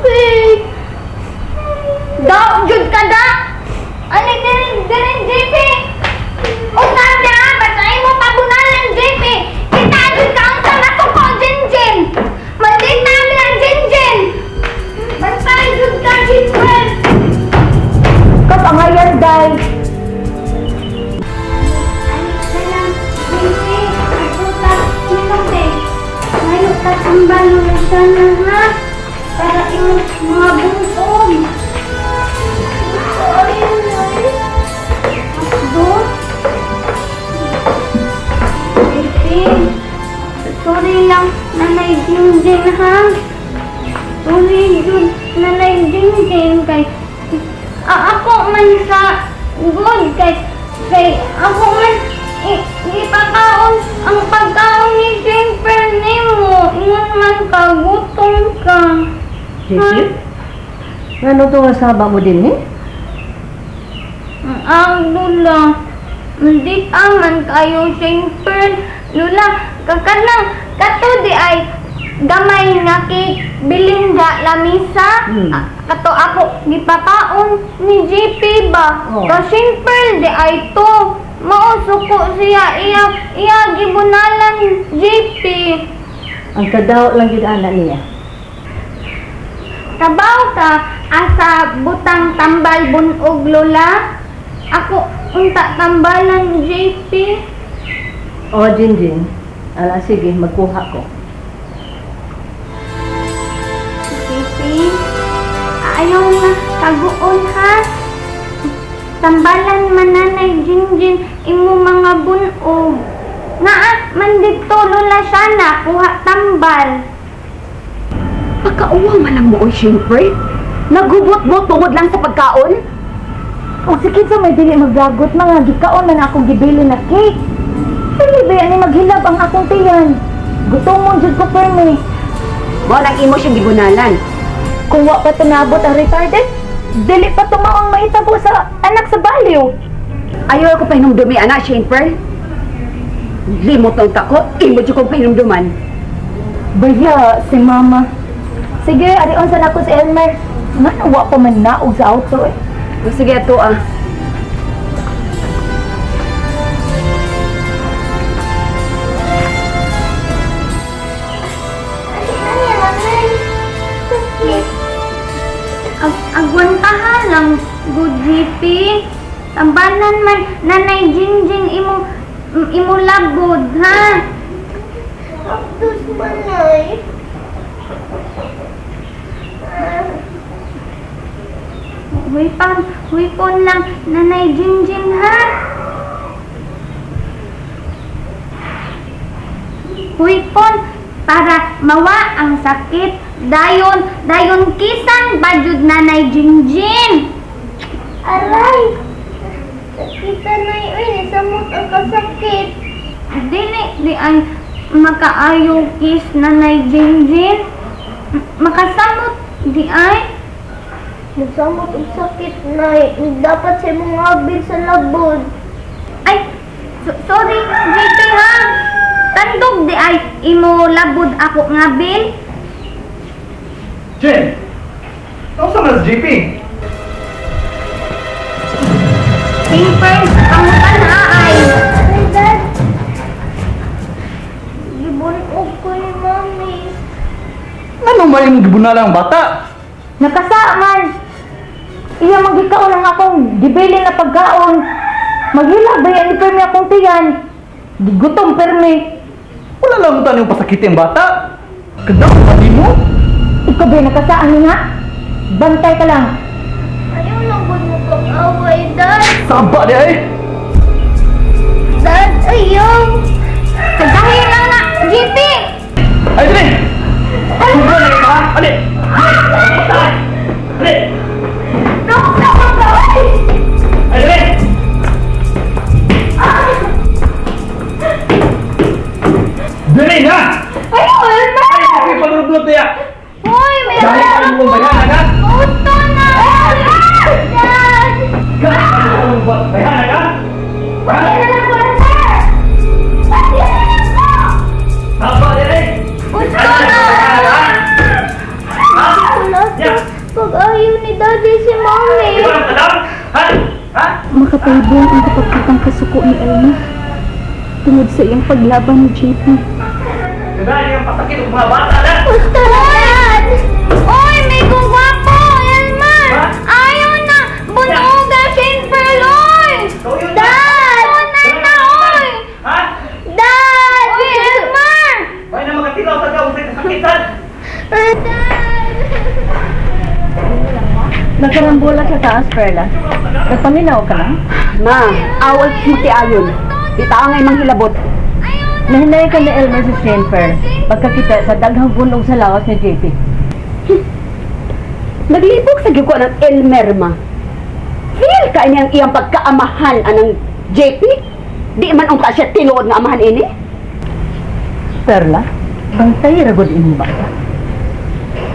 tubig. Daw, jud ka da. Ano din, JP? Usap na, basahin mo pabunalan, JP. Kita jud ka ang sana ko, Jinjin. Mandit namin ang Jinjin. Basahin jud ka, Jinjin. Kapangayan, day. Ang balusan na ha, para yung mga bungkong. Ayun ay. Doon. Sorry lang, Nanay Jingjing ha. Sorry yun, Nanay Jingjing kay ako man sa good kay ako man ipakaon ang pagkaon ni Jennifer nimo. Ingon man ka, gutom ka. JP? Ano to kasaba mo din, eh? Ang Lula, hindi aman kayo, Jennifer. Lula, kakanang kato di ay gamay nga cake bilinda lamisa. Kato ako gipakaon ni JP ba? Oh. Ka Jennifer di ay to. Mausuko siya, iya gibunalan, JP. Ang kadaw lang yun anak niya. Tabaw ka, asa butang tambal bunog, Lola. Ako, unta tambalan, JP. O, Jinjin. Ala, sige, magkuha ko. JP, ayaw na kaguon, ha? Tambalan mananay Jinjin imo mga bunog. Naa man dito Lola sana kuha tambal. Pagkauwang man lang mo, siyempre. Nagubot-bot tungod lang sa pagkaon. O, sige sa may dili maglagot mga gikaon man akong gibili na cake. Dili ba yan maghilab ang akong tiyan? Gutom mo dyan ko, Perme. Mo lang imo siyang gibunalan. Kung wa pa tunabot ang retarded, dili pa tumawang maitabo sa anak sa baliw. Ayaw ako pahinumdumi, anak, siyempre. Limot ang tako, imo dyan kong pahinumduman. Baya, si Mama. Sige, arion sa nako si Elmer. Nga nawa pa man naog sa auto eh. O, sige, ato ah. Agwantahan lang, good JP. Tambalan man nanay Jinjin imo labod, ha? Abdus manay. Wipon lang nanay Jinjin, ha? Wipon para mawa ang sakit. Dayon kisang bajud nanay Jinjin. Aray! Sakita na yun, samot ang kasakit. Di ay makaayo kis nanay Jinjin. Makasamot, di ay. Nagsamot ang sakit na dapat sa mga bil sa labod. Ay, sorry, JP ha. Tandog di ay imo labod ako nga bil. Jen! Ano sa mas JP? Simper, pangutan ha ay. Ay, Dad. Gibunog ko ni Mami. Ano man yung gibunala ang bata? Nakasaaman! Iya magikaon ang akong gibili na pagkaon. Maghilab ba yan ni Perme akong tiyan? Gigutom, Perme. Wala lang utan yung pasakit yung bata. Kadang pati mo. Ikaw ba nakasaan nga? Bantay ka lang. Ayaw lang mo pag-away, Dad. Saba di ay. Dad, ayaw. Kagahin lang na, JP. Ay, dali! Kumpulan na ito ha! Ali! Ali! Dokta, mag-away. Ay, dali! Dali na! Ayaw, Elmer. Ay, sabi palurublot niya! Hoy, may Dali ka rin mong bayan, agad! Gusto na! Dad! Bayan, agad! Bakit na lang ko na, sir? Bakit na lang ko? Saba di ay! Gusto na! Ha? Wala Ya! daddy si mommy. Makapaibong ang kapagkitang kasuko ni Elma tungod sa iyang paglaban ni JP. Dad! Oy, may gugwapo! Elmer! Ayaw na! Bunuga, Shane Perloy! Dad! Bunan na, oy! Dad! Oy, Elmer! Dad! Nagkarambola sa taas, Perla. Nagpaminaw ka lang? Ma, awal muti ayon. Di taong ngay manghilabot. Nahinay ka ni Elmer sa Shenfer pagkakita sa daghang bunog sa lawas ni JP. Naglibog sa giko ng Elmer, ma. Feel ka niyang iyang pagkaamahan anang JP? Di man ang siya tinuod nga amahan ini? Perla, bantay ragod ini ba?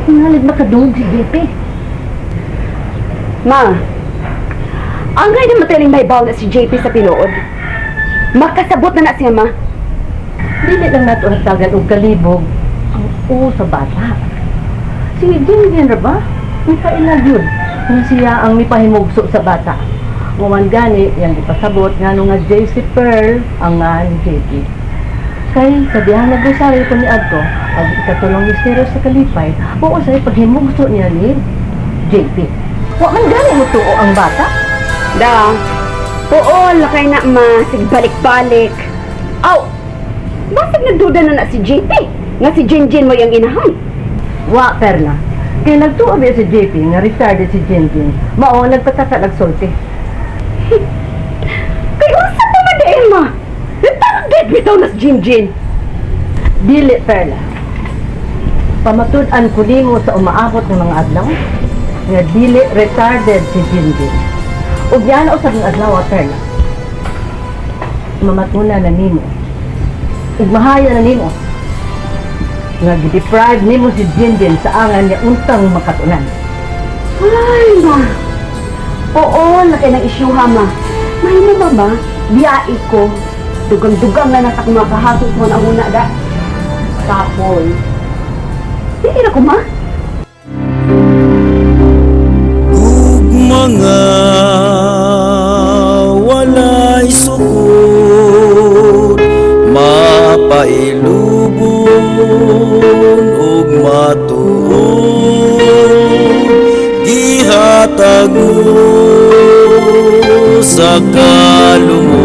Ngalit makadungog si JP. Ma, ang gaya na mataling may bawl na si JP sa tinuod. Makasabot na siya, ma. Dili lang nato hatagan og kalibog ang uo sa bata. Si Jinjin ra ba? Mikailag yun. Kung siya ang mipahimugso sa bata. Nguman gani, yang ipasabot nga nung nga JC Pearl ang nga ni JP. Kay sa dihang nag-usari ko ni Adko, pag ikatulong misteryo sa kalipay, oo sa'yo paghimugso niya ni JP. Wa man gani mo tuo ang bata? Da, oo, lakay na, ma. Sige, balik-balik. Aw! Basag nagduda na si JP. Nga si Jinjin mo yung inahan. Wa, Perla. Kaya nagtuwa ba si JP nga retired si Jinjin. Mao nagpatasa nagsulti. Kaya unsa pa man dahil, ma? Nagtaragad bitaw na si Jinjin. Dili, Perla. Pamatud-an ko nimo sa umaabot ng mga adlaw nga dili retarded si Jinjin. Ug yan usab ng adlaw, Perla. Mamatuna na nimo. Ug mahaya na nimo. Nga gideprive nimo si Jinjin sa angan niya untang makatunan. Ay, ma. Oo, laki ng isyuha, ma. May mo ba, ma? Biyai ko. Dugang-dugang na natak makahasok mo na muna, da. Tapos. Hindi na ko, ma. Mga walay suot, mapailubon ug matuod, gihatag mo sa kalungan.